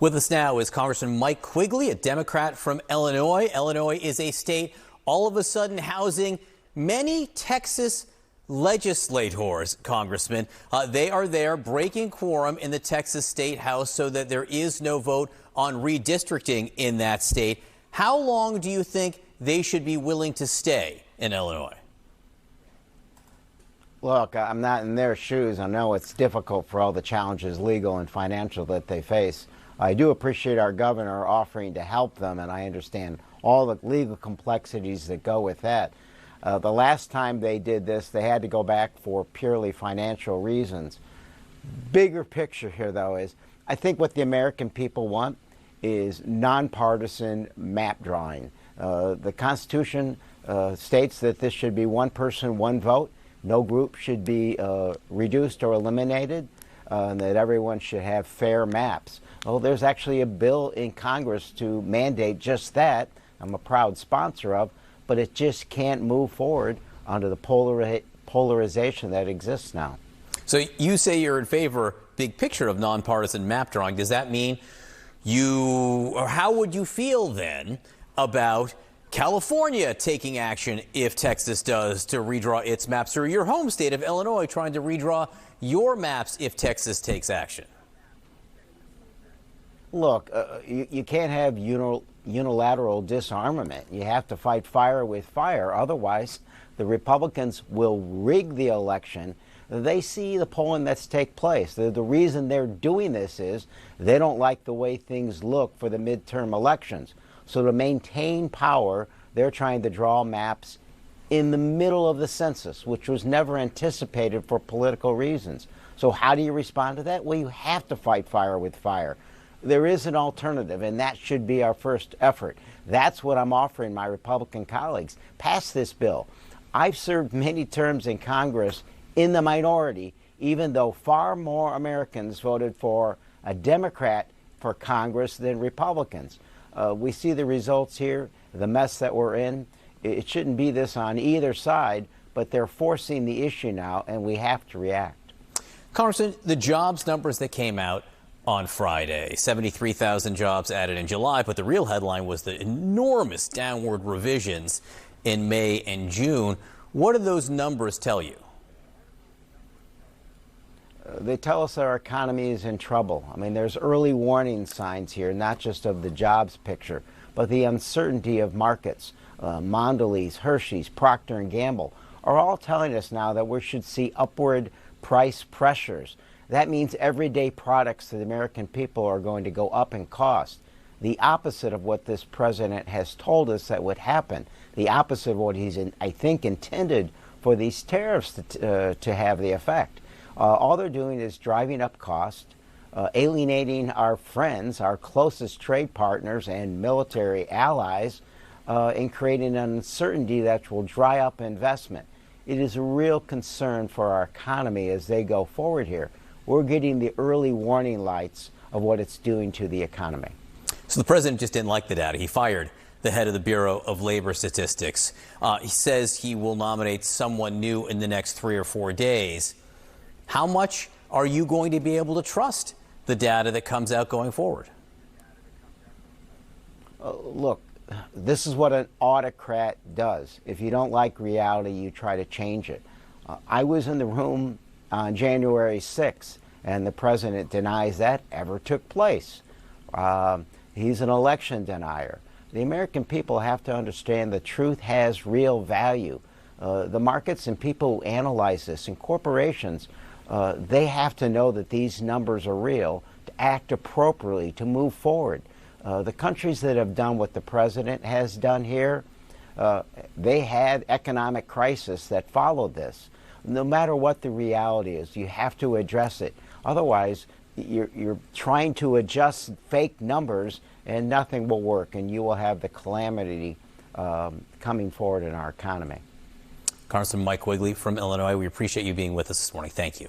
With us now is Congressman Mike Quigley, a Democrat from Illinois. Illinois is a state all of a sudden housing many Texas legislators, Congressman. They are there breaking quorum in the Texas State House so that there is no vote on redistricting in that state. How long do you think they should be willing to stay in Illinois? Look, I'm not in their shoes. I know it's difficult for all the challenges, legal and financial, that they face. I do appreciate our governor offering to help them, and I understand all the legal complexities that go with that. The last time they did this, they had to go back for purely financial reasons. Bigger picture here, though, is I think what the American people want is nonpartisan map drawing. The Constitution states that this should be one person, one vote. No group should be reduced or eliminated, and that everyone should have fair maps. Well, there's actually a bill in Congress to mandate just that. I'm a proud sponsor of, but it just can't move forward under the polarization that exists now. So you say you're in favor, big picture, of nonpartisan map drawing. Does that mean or how would you feel then about California taking action if Texas does to redraw its maps, or your home state of Illinois trying to redraw your maps if Texas takes action? Look, you can't have unilateral disarmament. You have to fight fire with fire. Otherwise, the Republicans will rig the election. They see the polling that's take place. The reason they're doing this is they don't like the way things look for the midterm elections. So to maintain power, they're trying to draw maps in the middle of the census, which was never anticipated for political reasons. So how do you respond to that? Well, you have to fight fire with fire. There is an alternative, and that should be our first effort. That's what I'm offering my Republican colleagues. Pass this bill. I've served many terms in Congress in the minority, even though far more Americans voted for a Democrat for Congress than Republicans. We see the results here, the mess that we're in. It shouldn't be this on either side, but they're forcing the issue now, and we have to react. Congressman, the jobs numbers that came out on Friday, 73,000 jobs added in July, but the real headline was the enormous downward revisions in May and June. What do those numbers tell you? They tell us that our economy is in trouble. I mean, there's early warning signs here, not just of the jobs picture, but the uncertainty of markets. Mondelez, Hershey's, Procter & Gamble are all telling us now that we should see upward price pressures. That means everyday products to the American people are going to go up in cost. The opposite of what this president has told us that would happen. The opposite of what he's, I think, intended for these tariffs to have the effect. All they're doing is driving up cost, alienating our friends, our closest trade partners and military allies, and creating an uncertainty that will dry up investment. It is a real concern for our economy as they go forward here. We're getting the early warning lights of what it's doing to the economy. So the president just didn't like the data. He fired the head of the Bureau of Labor Statistics. He says he will nominate someone new in the next 3 or 4 days. How much are you going to be able to trust the data that comes out going forward? Look, this is what an autocrat does. If you don't like reality, you try to change it. I was in the room on January 6th, and the president denies that ever took place. He's an election denier. The American people have to understand the truth has real value. The markets and people who analyze this, and corporations, they have to know that these numbers are real, to act appropriately, to move forward. The countries that have done what the president has done here, they had economic crisis that followed this. No matter what the reality is, you have to address it. Otherwise, you're trying to adjust fake numbers and nothing will work, and you will have the calamity coming forward in our economy. Congressman Mike Quigley from Illinois, we appreciate you being with us this morning. Thank you.